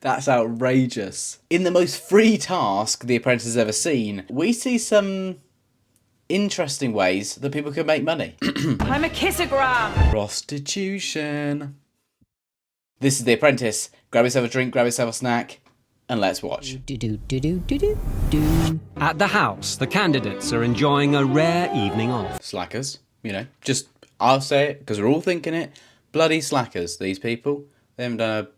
That's outrageous. In the most free task the Apprentice has ever seen, we see some interesting ways that people can make money. I'm a kissogram. Prostitution. This is the Apprentice. Grab yourself a drink, grab yourself a snack, and let's watch. At the house, the candidates are enjoying a rare evening off. Slackers, you know, just, I'll say it, because we're all thinking it. Bloody slackers, these people. They haven't done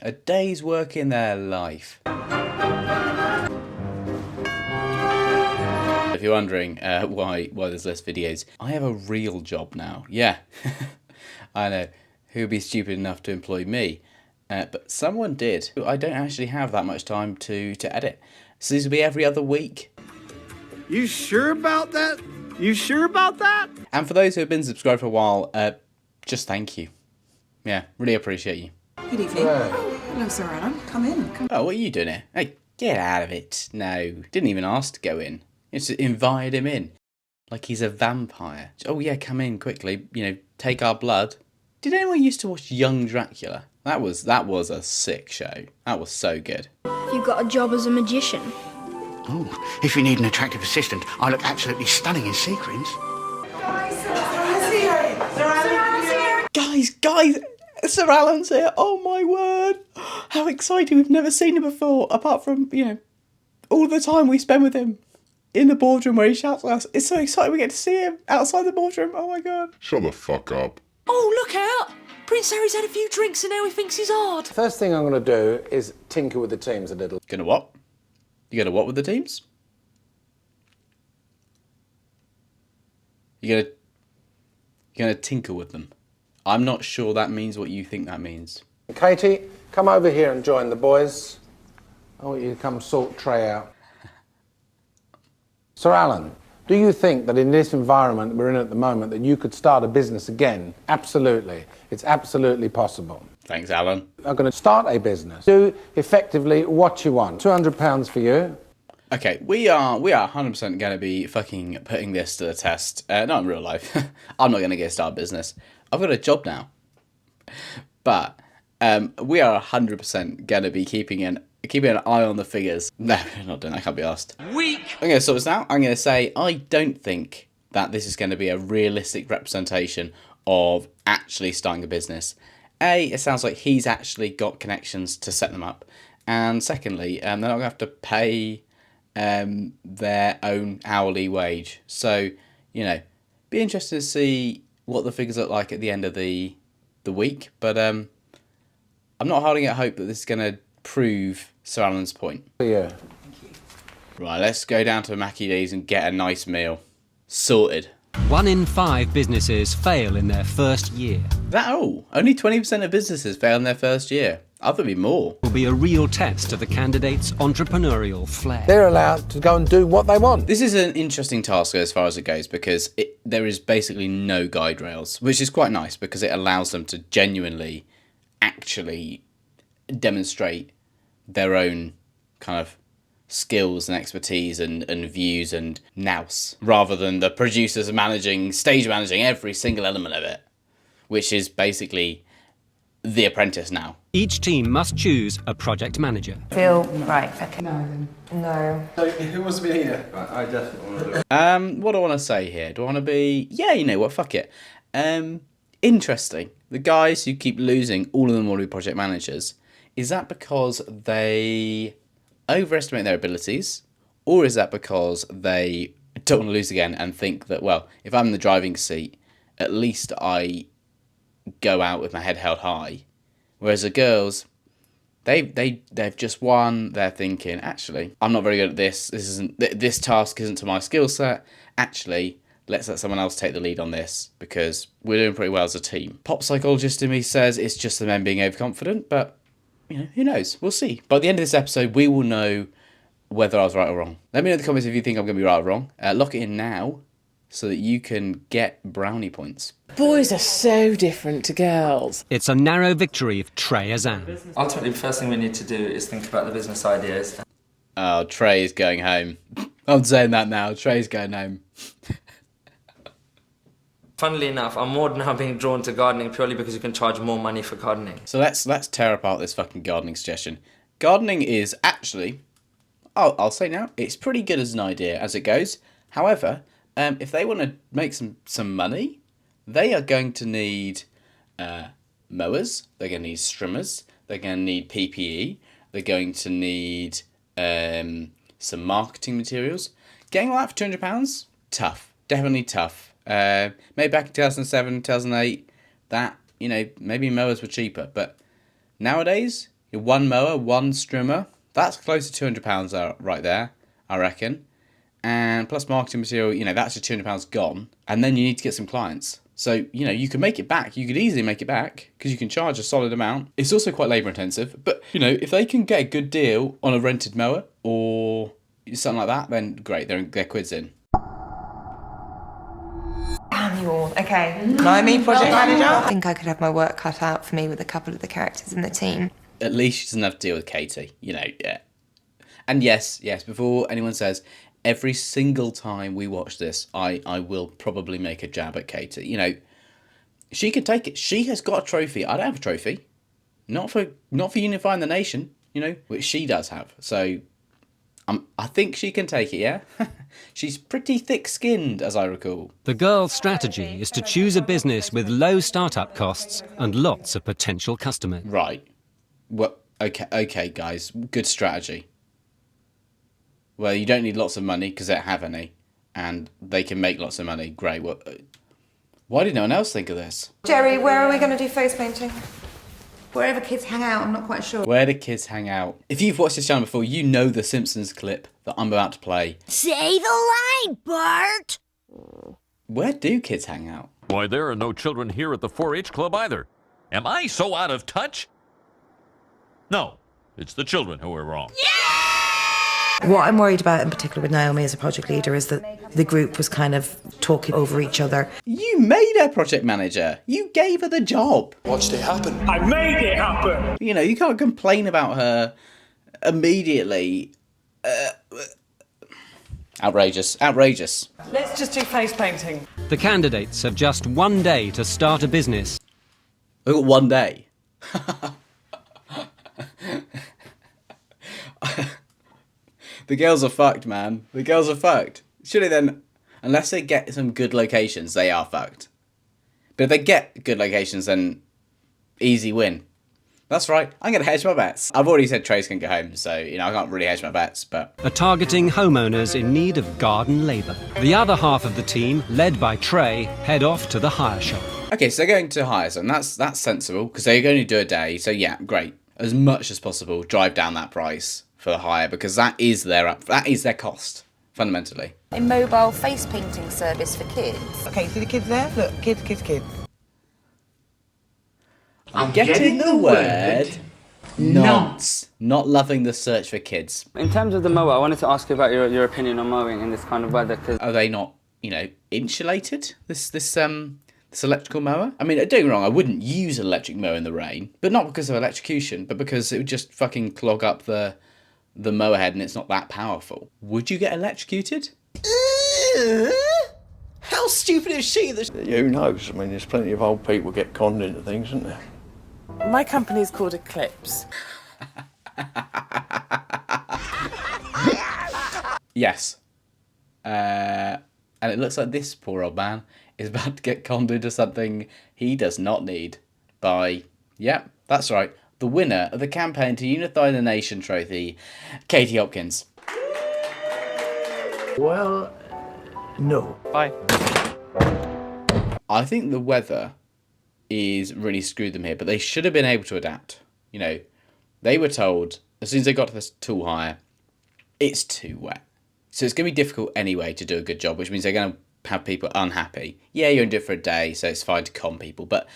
a day's work in their life. If you're wondering why there's less videos, I have a real job now. Yeah, I know. Who would be stupid enough to employ me? But someone did. I don't actually have that much time to edit. So these will be every other week. You sure about that? You sure about that? And for those who have been subscribed for a while, just thank you. Yeah, really appreciate you. Good evening. Oh, hello, Sir Alan. Come in. Oh, what are you doing here? Hey, get out of it. No, didn't even ask to go in. Just invited him in. Like he's a vampire. Oh yeah, come in quickly. You know, take our blood. Did anyone used to watch Young Dracula? That was a sick show. That was so good. You got a job as a magician. Oh, if you need an attractive assistant, I look absolutely stunning in sequins. Guys, Sir Alan's here. Oh my word. How exciting. We've never seen him before, apart from, you know, all the time we spend with him in the boardroom where he shouts at us. It's so exciting we get to see him outside the boardroom. Oh my God. Shut the fuck up. Oh, look out! Prince Harry's had a few drinks and now he thinks he's hard. First thing I'm going to do is tinker with the teams a little. Gonna what? You gonna what with the teams? You're gonna tinker with them. I'm not sure that means what you think that means. Katie, come over here and join the boys. I want you to come sort Trey out. Sir Alan, do you think that in this environment we're in at the moment that you could start a business again? Absolutely. It's absolutely possible. Thanks, Alan. I'm going to start a business. Do effectively what you want. £200 for you. Okay, we are 100% going to be fucking putting this to the test. Not in real life. I'm not going to get a start business. I've got a job now. But we are 100% going to be keeping an eye on the figures. No, we're not doing that. I can't be asked. Weak! I'm going to sort this out. I'm going to say I don't think that this is going to be a realistic representation of actually starting a business. A, it sounds like he's actually got connections to set them up. And secondly, they're not going to have to pay their own hourly wage. So, you know, be interested to see what the figures look like at the end of the week. But I'm not holding out hope that this is going to prove Sir Alan's point. Yeah. Right, let's go down to Mackie D's and get a nice meal. Sorted. 1 in 5 businesses fail in their first year. Only 20% of businesses fail in their first year. I thought there'd be more. Will be a real test of the candidate's entrepreneurial flair. They're allowed to go and do what they want. This is an interesting task as far as it goes because there is basically no guide rails, which is quite nice because it allows them to genuinely actually demonstrate their own kind of skills and expertise and views and nous, rather than the producers stage managing every single element of it, which is basically the Apprentice now. Each team must choose a project manager. Feel right, okay. No. So, who wants to be leader? I definitely want to do it. What do I want to say here? Do I want to be... Yeah, you know what, fuck it. Interesting. The guys who keep losing, all of them want to be project managers. Is that because they overestimate their abilities? Or is that because they don't want to lose again and think that, well, if I'm in the driving seat, at least I go out with my head held high? Whereas the girls, they've just won. They're thinking, actually, I'm not very good at this. This task isn't to my skill set. Actually, let's let someone else take the lead on this because we're doing pretty well as a team. Pop psychologist in me says it's just the men being overconfident, but you know, who knows? We'll see. By the end of this episode, we will know whether I was right or wrong. Let me know in the comments if you think I'm going to be right or wrong. Lock it in now so that you can get brownie points. Boys are so different to girls. It's a narrow victory of Trey Azan. Ultimately, the first thing we need to do is think about the business ideas. Oh, Trey is going home. I'm saying that now. Trey's going home. Funnily enough, I'm more now being drawn to gardening purely because you can charge more money for gardening. So let's tear apart this fucking gardening suggestion. Gardening is actually, I'll say now, it's pretty good as an idea as it goes. However, if they want to make some money, they are going to need mowers, they're going to need trimmers, they're going to need PPE, they're going to need some marketing materials. Getting all that for £200, tough, definitely tough. Maybe back in 2007, 2008, that, you know, maybe mowers were cheaper, but nowadays, one mower, one strimmer, that's close to £200 right there, I reckon. And plus marketing material, you know, that's your £200 gone. And then you need to get some clients. So, you know, you can make it back. You could easily make it back because you can charge a solid amount. It's also quite labour intensive. But, you know, if they can get a good deal on a rented mower or something like that, then great, they're quids in. Damn you all. Okay. Know me, project manager? I think I could have my work cut out for me with a couple of the characters in the team. At least she doesn't have to deal with Katie, you know, yeah. And yes, before anyone says, every single time we watch this, I will probably make a jab at Katie. You know, she can take it. She has got a trophy. I don't have a trophy. Not for unifying the nation, you know, which she does have. So I think she can take it, yeah? She's pretty thick-skinned, as I recall. The girl's strategy is to choose a business with low startup costs and lots of potential customers. Right. Well, okay, guys. Good strategy. Well, you don't need lots of money because they don't have any, and they can make lots of money. Great. Well, why did no one else think of this? Jerry, where are we going to do face painting? Wherever kids hang out, I'm not quite sure. Where do kids hang out? If you've watched this channel before, you know the Simpsons clip that I'm about to play. Say the line, Bart! Where do kids hang out? Why, there are no children here at the 4-H club either. Am I so out of touch? No, it's the children who are wrong. What I'm worried about in particular with Naomi as a project leader is that the group was kind of talking over each other. You made her project manager. You gave her the job. Watched it happen. I made it happen. You know, you can't complain about her immediately. Outrageous. Let's just do face painting. The candidates have just one day to start a business. We've got one day. The girls are fucked, man. The girls are fucked. Surely then, unless they get some good locations, they are fucked. But if they get good locations, then easy win. That's right, I'm going to hedge my bets. I've already said Trey's going to go home, so, you know, I can't really hedge my bets, but... Are targeting homeowners in need of garden labour. The other half of the team, led by Trey, head off to the hire shop. Okay, so they're going to hire some. That's sensible, because they're going to do a day, so yeah, great. As much as possible, drive down that price for the hire, because that is their cost, fundamentally. A mobile face painting service for kids. Okay, see the kids there? Look, kids. I'm getting the word nonce. Not loving the search for kids. In terms of the mower, I wanted to ask you about your opinion on mowing in this kind of weather. Cause... Are they not, you know, insulated? This electrical mower? I mean, don't get me wrong, I wouldn't use an electric mower in the rain, but not because of electrocution, but because it would just fucking clog up the mower head and it's not that powerful. Would you get electrocuted? How stupid is she? Who knows? I mean, there's plenty of old people get conned into things, isn't there? My company's called Eclipse. Yes. And it looks like this poor old man is about to get conned into something he does not need by, yep, that's right, the winner of the campaign to unify the nation trophy, Katie Hopkins. Well, no. Bye. I think the weather is really screwed them here, but they should have been able to adapt. You know, they were told, as soon as they got to this tool hire, it's too wet. So it's going to be difficult anyway to do a good job, which means they're going to have people unhappy. Yeah, you're in do it for a day, so it's fine to con people, but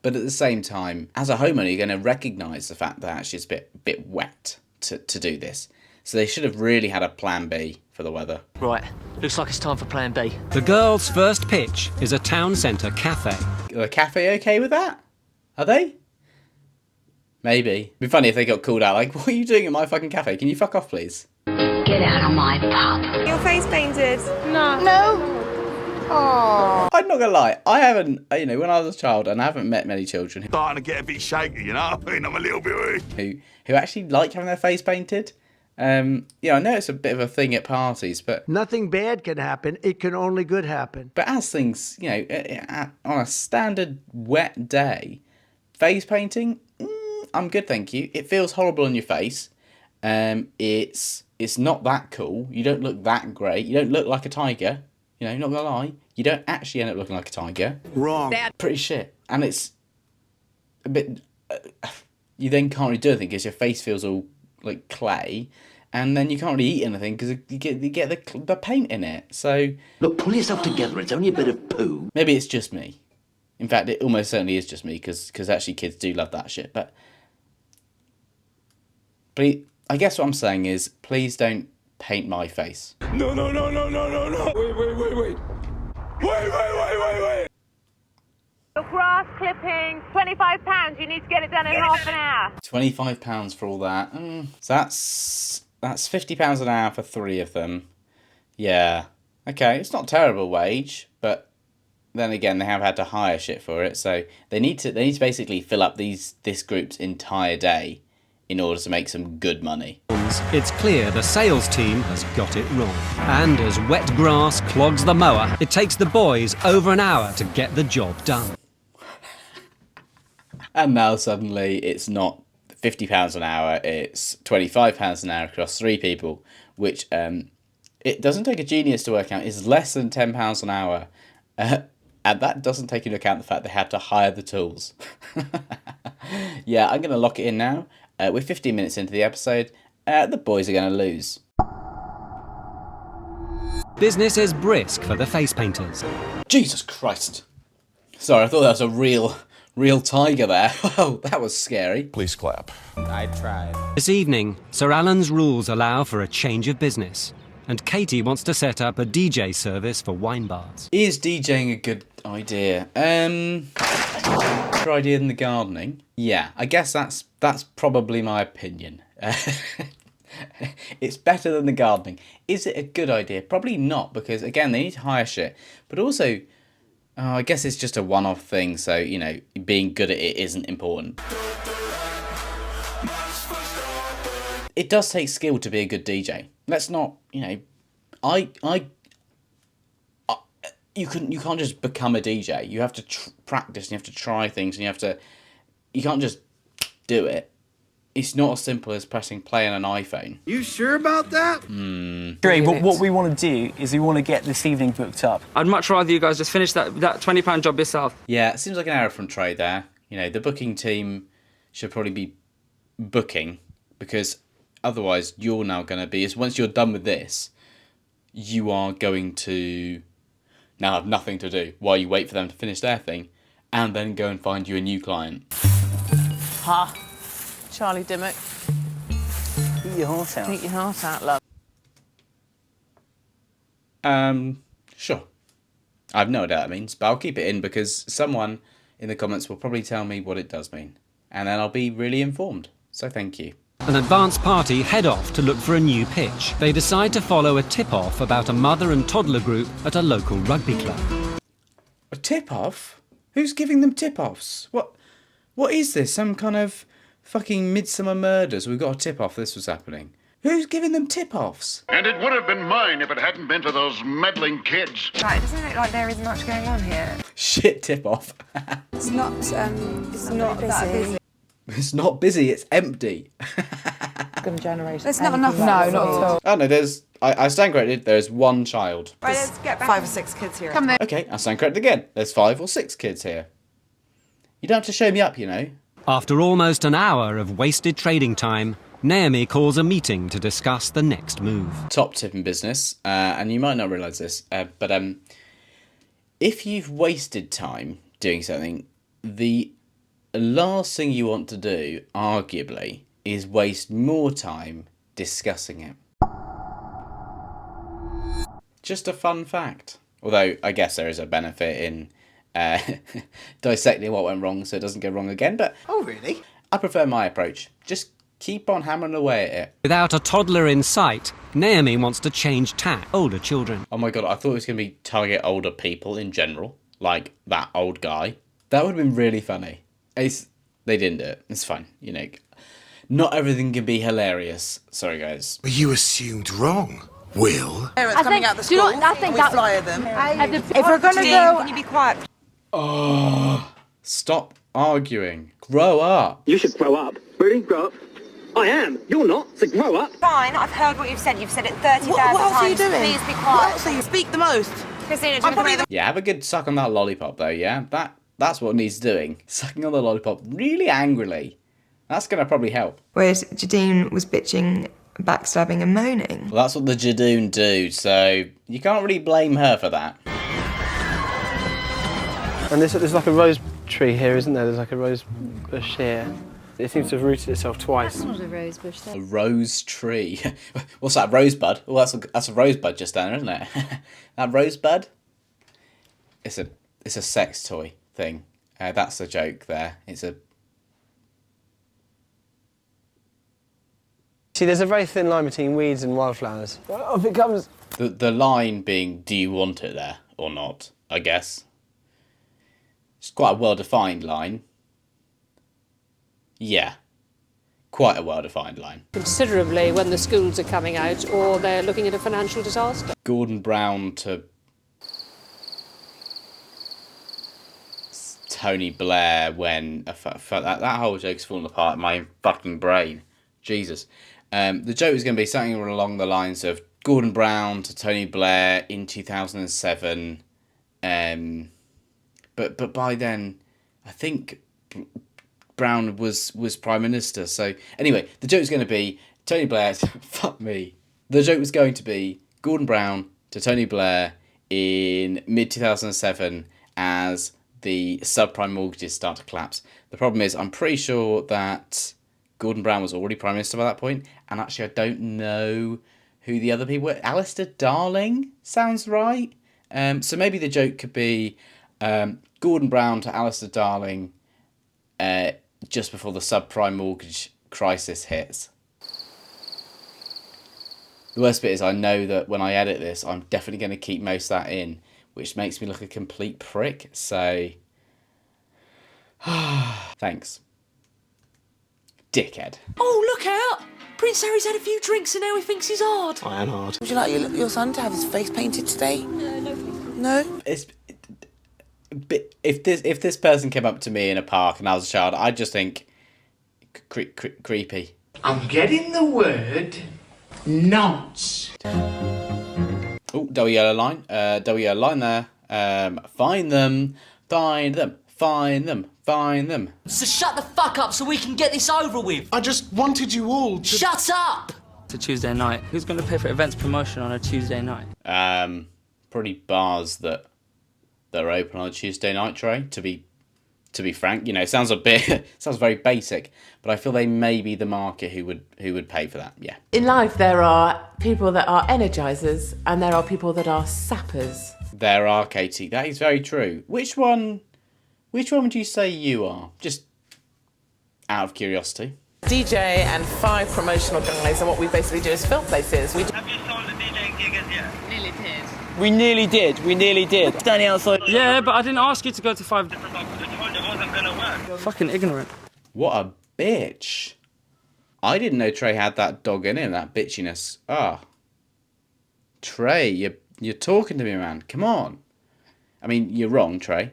at the same time, as a homeowner, you're going to recognise the fact that actually it's a bit wet to do this. So they should have really had a plan B for the weather. Right, looks like it's time for plan B. The girls' first pitch is a town centre cafe. Are the cafe okay with that? Are they? Maybe. It'd be funny if they got called out, like, what are you doing at my fucking cafe? Can you fuck off, please? Get out of my pub. Your face painted? No. I'm not gonna lie, I haven't, you know, when I was a child, and I haven't met many children Starting to get a bit shaky, you know? I mean, I'm a little bit... who actually like having their face painted. Yeah, I know it's a bit of a thing at parties, but... Nothing bad can happen, it can only good happen. But as things, you know, on a standard wet day, face painting, I'm good, thank you. It feels horrible on your face. It's not that cool. You don't look that great. You don't look like a tiger. You know, not gonna lie. You don't actually end up looking like a tiger. Wrong. Pretty shit. And it's a bit... you then can't really do anything because your face feels all like clay. And then you can't really eat anything because you get the paint in it. So... Look, pull yourself together. It's only a bit of poo. Maybe it's just me. In fact, it almost certainly is just me because actually kids do love that shit. But I guess what I'm saying is, please don't paint my face. No. Wait. Wait. Your grass clipping, £25. You need to get it done in half an hour. £25 for all that. So that's £50 an hour for 3 of them. Yeah. Okay, it's not a terrible wage, but then again, they have had to hire shit for it, so they need to basically fill up this group's entire day in order to make some good money. It's clear the sales team has got it wrong. And as wet grass clogs the mower, it takes the boys over an hour to get the job done. And now suddenly it's not £50 an hour, it's £25 an hour across 3 people, which it doesn't take a genius to work out is less than £10 an hour. And that doesn't take into account the fact they had to hire the tools. Yeah, I'm going to lock it in now. We're 15 minutes into the episode. The boys are going to lose. Business is brisk for the face painters. Jesus Christ. Sorry, I thought that was a real tiger there. Oh, that was scary. Please clap. I tried. This evening, Sir Alan's rules allow for a change of business. And Katie wants to set up a DJ service for wine bars. Is DJing a good idea? Better idea than the gardening? Yeah, I guess that's probably my opinion. It's better than the gardening. Is it a good idea? Probably not, because again, they need to hire shit. But also, I guess it's just a one-off thing, so, you know, being good at it isn't important. It does take skill to be a good DJ. Let's not, you know, you can't just become a DJ. You have to practice, and you have to try things, and you can't just do it. It's not as simple as pressing play on an iPhone. You sure about that? Dre, what we want to do is we want to get this evening booked up. I'd much rather you guys just finish that £20 job yourself. Yeah, it seems like an error from Trey there. You know, the booking team should probably be booking, because otherwise you're now going to be, once you're done with this, you are going to now have nothing to do while you wait for them to finish their thing and then go and find you a new client. Ha. Charlie Dimmock. Eat your heart out. Eat your heart out, love. Sure. I have no idea what that means, but I'll keep it in because someone in the comments will probably tell me what it does mean. And then I'll be really informed. So thank you. An advance party head off to look for a new pitch. They decide to follow a tip-off about a mother and toddler group at a local rugby club. A tip-off? Who's giving them tip-offs? What is this? Some kind of fucking Midsummer Murders? We've got a tip-off this was happening. Who's giving them tip-offs? And it would have been mine if it hadn't been for those meddling kids. Right, doesn't it look like there is much going on here? Shit tip-off. It's not that busy. It's not busy, it's empty. There's not enough. No, not at all. Oh no, I stand corrected, there's 1 child. Right, let's get back. 5 or 6 kids here. Come there. Okay, I stand corrected again. There's 5 or 6 kids here. You don't have to show me up, you know. After almost an hour of wasted trading time, Naomi calls a meeting to discuss the next move. Top tip in business, and you might not realise this, but if you've wasted time doing something, the last thing you want to do, arguably, is waste more time discussing it. Just a fun fact. Although, I guess there is a benefit in dissecting what went wrong so it doesn't go wrong again, but... Oh, really? I prefer my approach. Just Keep on hammering away at it. Without a toddler in sight, Naomi wants to change tack. Older children. Oh my god, I thought it was going to be target older people in general. Like that old guy. That would have been really funny. They didn't do it. It's fine. You know, not everything can be hilarious. Sorry, guys. You assumed wrong, Will. Parents coming out of the school. I think we flyer them. If we're going to go... Can you be quiet? Oh, stop arguing. Grow up. You should grow up. Really? Grow up? I am. You're not. So grow up. Fine, I've heard what you've said. You've said it 30,000 times. What else are you doing? Please be quiet. What else are you... Speak the most. Christina, Yeah, have a good suck on that lollipop, though, yeah? That's what needs doing. Sucking on the lollipop really angrily. That's going to probably help. Whereas Jadoon was bitching, backstabbing and moaning. Well, that's what the Jadoon do, so you can't really blame her for that. And there's like a rose tree here, isn't there? There's like a rose bush here. It seems to have rooted itself twice. That's not a rose bush, though. A rose tree. What's that, rosebud? Well, that's a rosebud just down there, isn't it? That rosebud? It's a sex toy thing. That's the joke there. It's a... See, there's a very thin line between weeds and wildflowers. If it comes... The line being, do you want it there or not, I guess. It's quite a well-defined line. Yeah. Quite a well-defined line. Considerably when the schools are coming out or they're looking at a financial disaster. Gordon Brown to Tony Blair when... that whole joke's falling apart in my fucking brain. Jesus. The joke is going to be something along the lines of Gordon Brown to Tony Blair in 2007. But by then, I think Brown was Prime Minister. So anyway, the joke is going to be Tony Blair... fuck me. The joke was going to be Gordon Brown to Tony Blair in mid-2007 as the subprime mortgages start to collapse. The problem is, I'm pretty sure that Gordon Brown was already Prime Minister by that point, and actually I don't know who the other people were. Alistair Darling sounds right. So maybe the joke could be Gordon Brown to Alistair Darling just before the subprime mortgage crisis hits. The worst bit is I know that when I edit this, I'm definitely going to keep most of that in, which makes me look a complete prick, so... thanks. Dickhead. Oh, look out! Prince Harry's had a few drinks and now he thinks he's hard. I am hard. Would you like your son to have his face painted today? No? If this person came up to me in a park and I was a child, I'd just think... creepy. I'm getting the word... nonce. Oh, double yellow line. Double yellow line there. Find them. Find them. Find them. Find them. So shut the fuck up so we can get this over with. I just wanted you all to... Shut up! It's a Tuesday night. Who's going to pay for events promotion on a Tuesday night? Probably bars that are open on a Tuesday night, Trey, to be frank. You know, it sounds very basic, but I feel they may be the market who would pay for that. Yeah. In life, there are people that are energizers and there are people that are sappers. There are, Katie. That is very true. Which one would you say you are? Just out of curiosity. DJ and 5 promotional guys, and what we basically do is fill places. Have you sold the DJing gig as yet? Nearly did. We nearly did. Standing outside. Yeah, but I didn't ask you to go to 5... I told you it wasn't gonna work. Fucking ignorant. What a bitch. I didn't know Trey had that dog in him, that bitchiness. Ah. Trey, you're talking to me, man. Come on. I mean, you're wrong, Trey.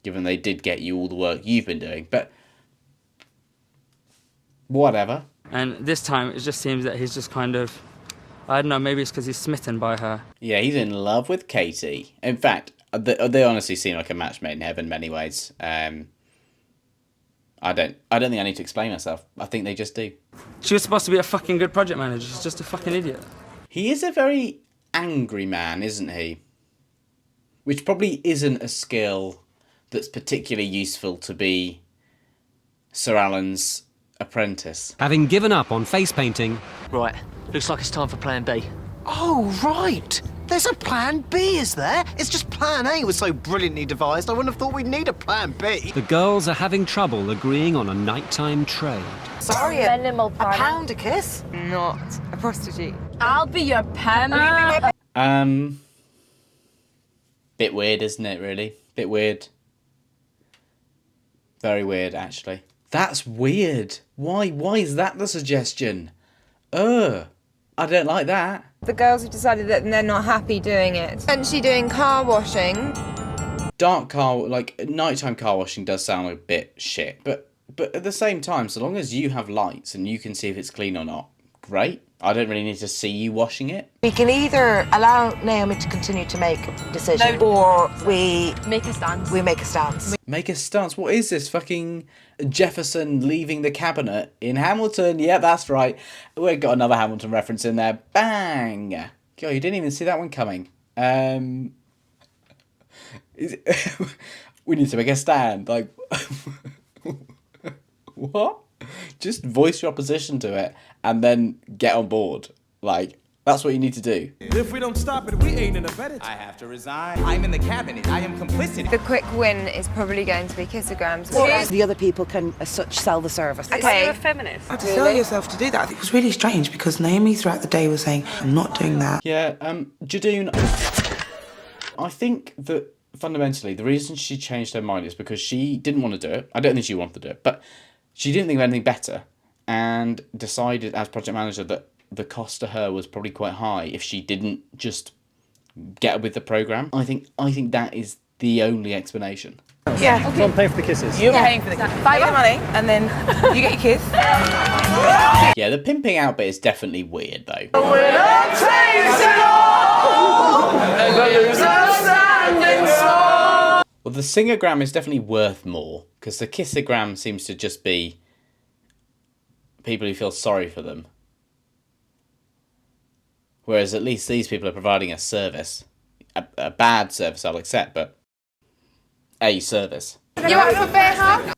Given they did get you all the work you've been doing, but... whatever. And this time, it just seems that he's just kind of... I don't know, maybe it's because he's smitten by her. Yeah, he's in love with Katie. In fact, they honestly seem like a match made in heaven in many ways. I don't think I need to explain myself. I think they just do. She was supposed to be a fucking good project manager. She's just a fucking idiot. He is a very angry man, isn't he? Which probably isn't a skill that's particularly useful to be Sir Alan's apprentice. Having given up on face painting... Right, looks like it's time for plan B. Oh, right. There's a plan B, is there? It's just plan A was so brilliantly devised, I wouldn't have thought we'd need a plan B. The girls are having trouble agreeing on a nighttime trade. Sorry, a pound a kiss? Not a prostitute. I'll be your pen. Bit weird, isn't it, really? Bit weird. Very weird, actually. That's weird. Why is that the suggestion? I don't like that. The girls have decided that they're not happy doing it. And she doing car washing. Dark car, like, nighttime car washing does sound a bit shit. But at the same time, so long as you have lights and you can see if it's clean or not, great. I don't really need to see you washing it. We can either allow Naomi to continue to make decisions, or we Make a stance. make a stance. Make a stance? What is this? Fucking Jefferson leaving the cabinet in Hamilton? Yeah, that's right. We've got another Hamilton reference in there. Bang! God, you didn't even see that one coming. We need to make a stand. Like, what? Just voice your opposition to it and then get on board. Like, that's what you need to do. If we don't stop it, we ain't in a better. I have to resign. I'm in the cabinet. I am complicit. The quick win is probably going to be kissograms. The other people can, as such, sell the service. Okay. You're a feminist. To sell yourself to do that, it was really strange because Naomi throughout the day was saying, I'm not doing that. Yeah, Jadoon, I think that fundamentally the reason she changed her mind is because she didn't want to do it. I don't think she wanted to do it, but she didn't think of anything better and decided as project manager that the cost to her was probably quite high if she didn't just get with the programme. I think that is the only explanation. Yeah. Okay. I'm paying for the kisses. You're paying for the kiss. Buy the money and then you get your kiss. Yeah, the pimping out bit is definitely weird though. Well, the singogram is definitely worth more because the kissogram seems to just be people who feel sorry for them. Whereas at least these people are providing a service. A bad service I'll accept, but a service. You want for bear hug?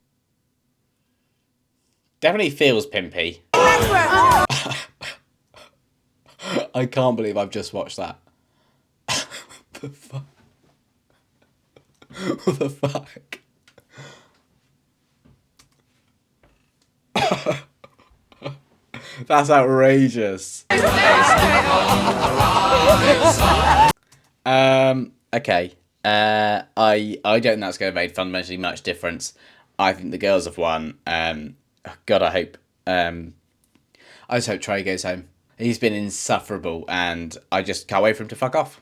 Definitely feels pimpy. I can't believe I've just watched that. The fuck? What the fuck? That's outrageous. Okay. I don't think that's going to make fundamentally much difference. I think the girls have won. God, I hope. I just hope Trey goes home. He's been insufferable, and I just can't wait for him to fuck off.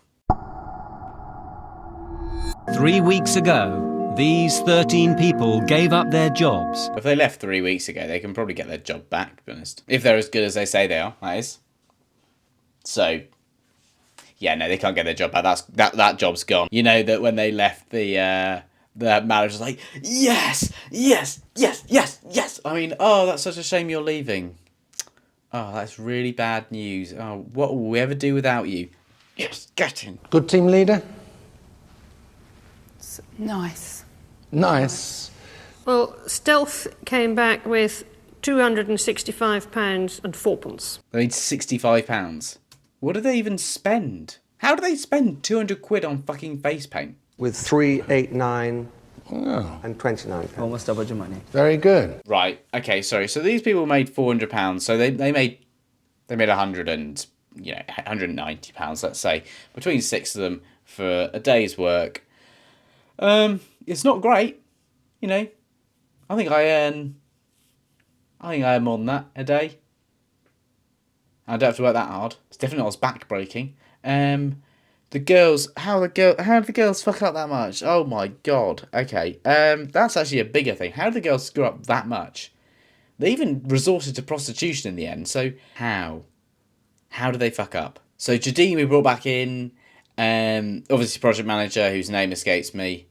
3 weeks ago, these 13 people gave up their jobs. If they left 3 weeks ago, they can probably get their job back, to be honest. If they're as good as they say they are, that is. So, yeah, no, they can't get their job back. That job's gone. You know that when they left, the manager's like, yes, yes, yes, yes, yes. I mean, oh, that's such a shame you're leaving. Oh, that's really bad news. Oh, what will we ever do without you? Yes, get in. Good team leader? Nice. Nice. Well, Stealth came back with £265 and 4p. They need £65. What do they even spend? How do they spend 200 quid on fucking face paint? With 3, 8, 9, and 29. Almost doubled your money. Very good. Right. Okay. Sorry. So these people made £400. So they made £190. Let's say between 6 of them for a day's work. It's not great, you know. I think I earn more than that a day. I don't have to work that hard. It's definitely not as back-breaking. The girls, how did the girls fuck up that much? Oh my god. Okay. That's actually a bigger thing. How did the girls screw up that much? They even resorted to prostitution in the end. So how? How did they fuck up? So Jadine we brought back in. Obviously project manager whose name escapes me.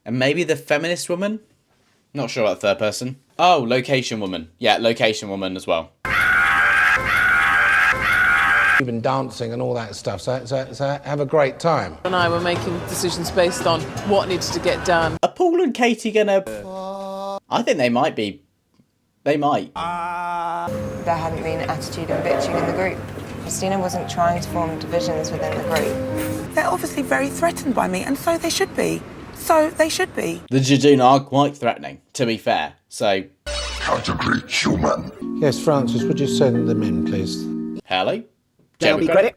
And maybe the feminist woman? Not sure about the third person. Oh, location woman. Yeah, location woman as well. You've been dancing and all that stuff, so have a great time. And I were making decisions based on what needs to get done. Are Paul and Katie gonna... I think they might be. They might. There hadn't been attitude and bitching in the group. Christina wasn't trying to form divisions within the group. They're obviously very threatened by me, and so they should be. So they should be. The Judoon are quite threatening, to be fair. So... Category human. Yes, Francis, would you send them in, please? Hello? Jeremy credit.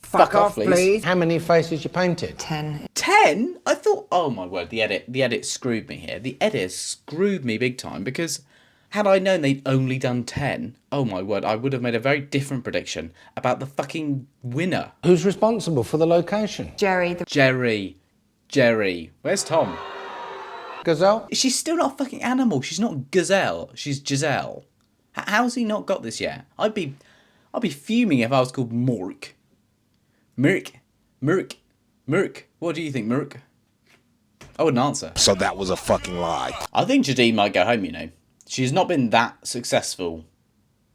Fuck off, please. How many faces you painted? 10. 10? I thought... Oh, my word, the edit screwed me here. The edit screwed me big time, because had I known they'd only done 10, oh, my word, I would have made a very different prediction about the fucking winner. Who's responsible for the location? Jerry. Jerry. Where's Tom? Gazelle? She's still not a fucking animal. She's not Gazelle. She's Giselle. How's he not got this yet? I'd be fuming if I was called Mork. Merk. What do you think, Merk? I wouldn't answer. So that was a fucking lie. I think Jadine might go home, you know. She's not been that successful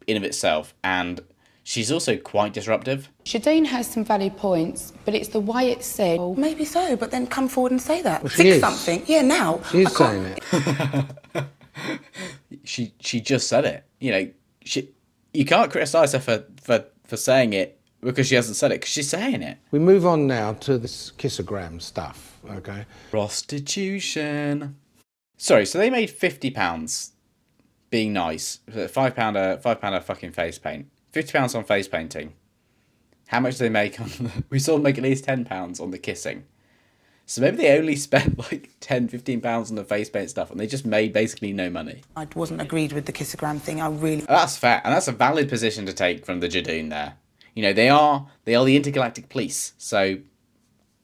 in of itself, and she's also quite disruptive. Shadeen has some valid points, but it's the way it's said. Maybe so, but then come forward and say that. Well, Fix something. Yeah, now. She's saying it. She just said it. You know, you can't criticise her for saying it because she hasn't said it, because she's saying it. We move on now to this kissogram stuff, okay? Prostitution. Sorry, so they made £50 being nice. £5 fucking face paint. £50 on face painting. How much do they make on we saw them make at least £10 on the kissing. So maybe they only spent like £10-15 on the face paint stuff, and they just made basically no money. I wasn't agreed with the kissogram thing. That's fair, and that's a valid position to take from the Judoon there. You know, they are the intergalactic police, so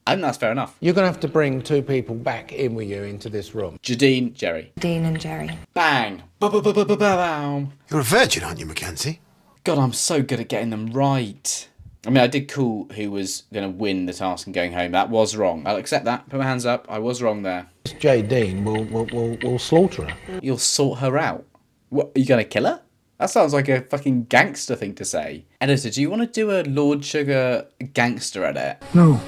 I think that's fair enough. You're going to have to bring two people back in with you into this room. Jadine, Jerry. Dean and Jerry. Bang! Ba-ba-ba-ba-ba-bam! You're a virgin, aren't you, Mackenzie? God, I'm so good at getting them right. I mean, I did call who was going to win the task and going home. That was wrong. I'll accept that. Put my hands up. I was wrong there. J. Dean will slaughter her. You'll sort her out. What, are you going to kill her? That sounds like a fucking gangster thing to say. Editor, do you want to do a Lord Sugar gangster edit? No,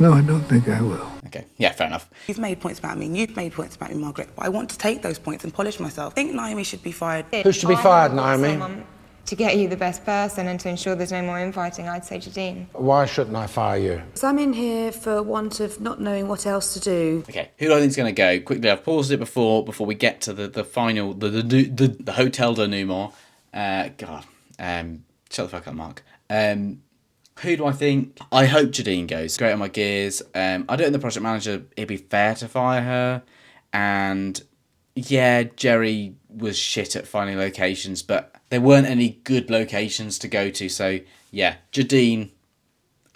I don't think I will. Okay, yeah, fair enough. You've made points about me, and you've made points about me, Margaret, but I want to take those points and polish myself. I think Naomi should be fired. Who should be fired, Naomi? To get you the best person and to ensure there's no more infighting, I'd say Jadine. Why shouldn't I fire you? So I'm in here for want of not knowing what else to do. Okay, who do I think is going to go? Quickly, I've paused it before we get to the final, the Hotel Denouement. God, shut the fuck up, Mark. Who do I think? I hope Jadine goes. Great on my gears. I don't think the project manager, it'd be fair to fire her. And yeah, Jerry was shit at finding locations, but there weren't any good locations to go to. So yeah, Jadine,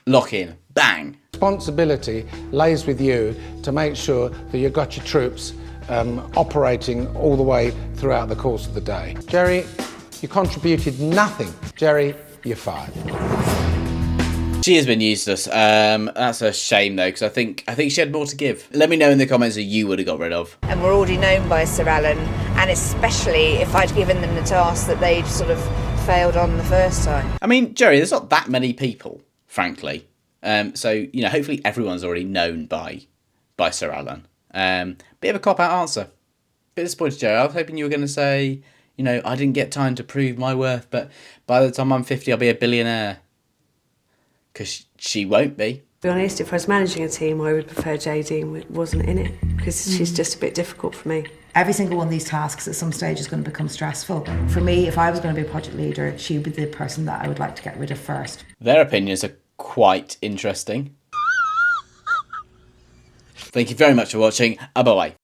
lock in. Bang. Responsibility lays with you to make sure that you've got your troops operating all the way throughout the course of the day. Jerry, you contributed nothing. Jerry, you're fired. She has been useless. That's a shame though, because I think she had more to give. Let me know in the comments who you would have got rid of. And we're already known by Sir Alan, and especially if I'd given them the task that they'd sort of failed on the first time. I mean, Jerry, there's not that many people, frankly. So, you know, hopefully everyone's already known by Sir Alan. Bit of a cop-out answer. Bit disappointed, Jerry. I was hoping you were going to say, you know, I didn't get time to prove my worth, but by the time I'm 50, I'll be a billionaire. Because she won't be. To be honest, if I was managing a team, I would prefer Jadine wasn't in it, because she's just a bit difficult for me. Every single one of these tasks at some stage is going to become stressful. For me, if I was going to be a project leader, she would be the person that I would like to get rid of first. Their opinions are quite interesting. Thank you very much for watching. Bye-bye.